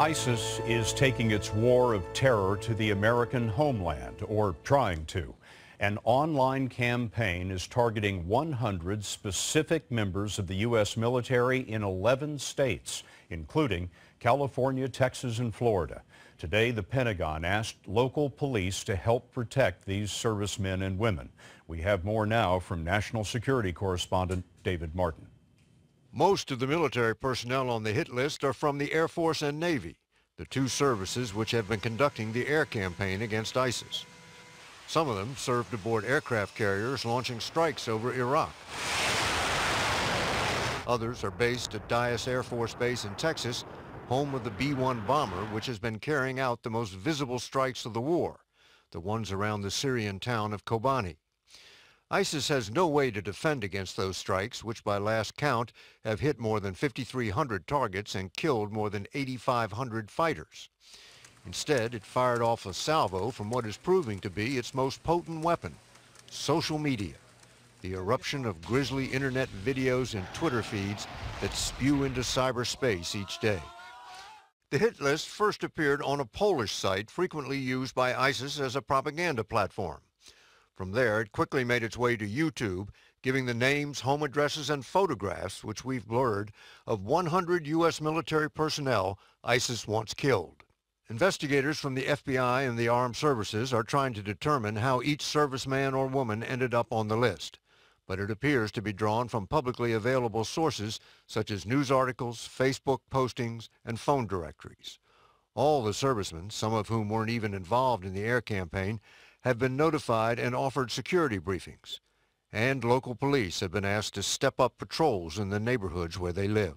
ISIS is taking its war of terror to the American homeland, or trying to. An online campaign is targeting 100 specific members of the U.S. military in 11 states, including California, Texas, and Florida. Today, the Pentagon asked local police to help protect these servicemen and women. We have more now from National Security Correspondent David Martin. Most of the military personnel on the hit list are from the Air Force and Navy, the two services which have been conducting the air campaign against ISIS. Some of them served aboard aircraft carriers launching strikes over Iraq. Others are based at Dyess Air Force Base in Texas, home of the B-1 bomber, which has been carrying out the most visible strikes of the war, the ones around the Syrian town of Kobani. ISIS has no way to defend against those strikes, which by last count have hit more than 5,300 targets and killed more than 8,500 fighters. Instead, it fired off a salvo from what is proving to be its most potent weapon, social media, the eruption of grisly internet videos and Twitter feeds that spew into cyberspace each day. The hit list first appeared on a Polish site frequently used by ISIS as a propaganda platform. From there, it quickly made its way to YouTube, giving the names, home addresses, and photographs, which we've blurred, of 100 U.S. military personnel ISIS wants killed. Investigators from the FBI and the armed services are trying to determine how each serviceman or woman ended up on the list, but it appears to be drawn from publicly available sources such as news articles, Facebook postings, and phone directories. All the servicemen, some of whom weren't even involved in the air campaign, have been notified and offered security briefings, and local police have been asked to step up patrols in the neighborhoods where they live.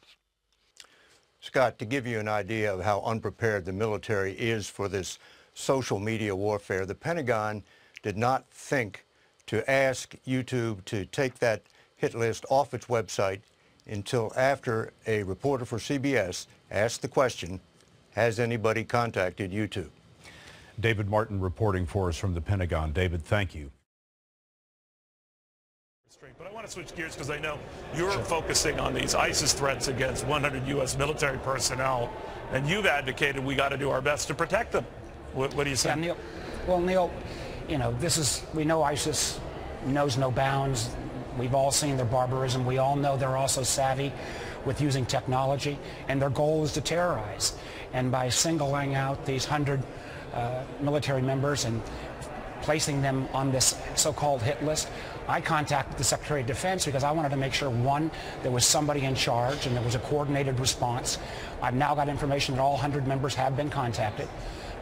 Scott, to give you an idea of how unprepared the military is for this social media warfare, the Pentagon did not think to ask YouTube to take that hit list off its website until after a reporter for CBS asked the question, has anybody contacted YouTube? David Martin reporting for us from the Pentagon. David, thank you. But I want to switch gears because I know you're focusing on these ISIS threats against 100 U.S. military personnel, and you've advocated we got to do our best to protect them. What do you say? Yeah, Neil. Well, Neil, you know, we know ISIS knows no bounds. We've all seen their barbarism. We all know they're also savvy with using technology, and their goal is to terrorize. And by singling out these 100 military members and placing them on this so-called hit list, I contacted the Secretary of Defense because I wanted to make sure, one, there was somebody in charge and there was a coordinated response. I've now got information that all 100 members have been contacted.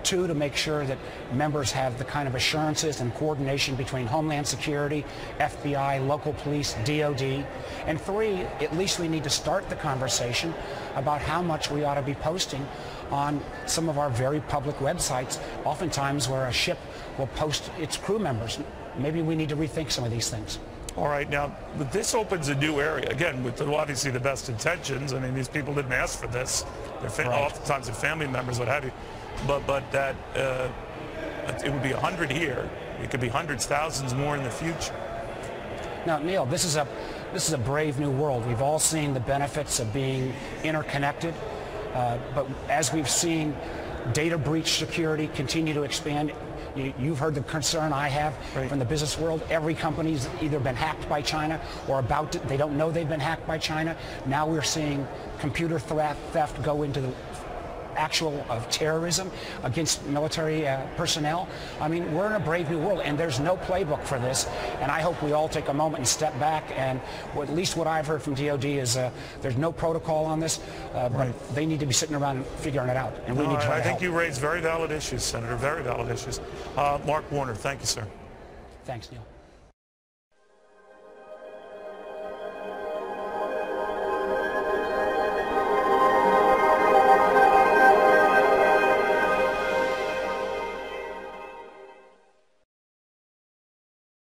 Two, to make sure that members have the kind of assurances and coordination between Homeland Security, FBI, local police, DOD. And three, at least we need to start the conversation about how much we ought to be posting on some of our very public websites, oftentimes where a ship will post its crew members. Maybe we need to rethink some of these things. All right, now, but this opens a new area, again, with obviously the best intentions. I mean, these people didn't ask for this. They're oftentimes their family members, what have you. But that it would be 100 here. It could be hundreds, thousands more in the future. Now, Neil, this is a brave new world. We've all seen the benefits of being interconnected, but as we've seen data breach security continue to expand, you've heard the concern I have from the business world. Every company's either been hacked by China or about to. They don't know they've been hacked by China. Now we're seeing computer theft go into the actual of terrorism against military personnel. I mean, we're in a brave new world, and there's no playbook for this. And I hope we all take a moment and step back. And at least what I've heard from DOD is there's no protocol on this, but they need to be sitting around and figuring it out. And we need to try to help. I think you raised very valid issues, Senator, very valid issues. Mark Warner, thank you, sir. Thanks, Neil.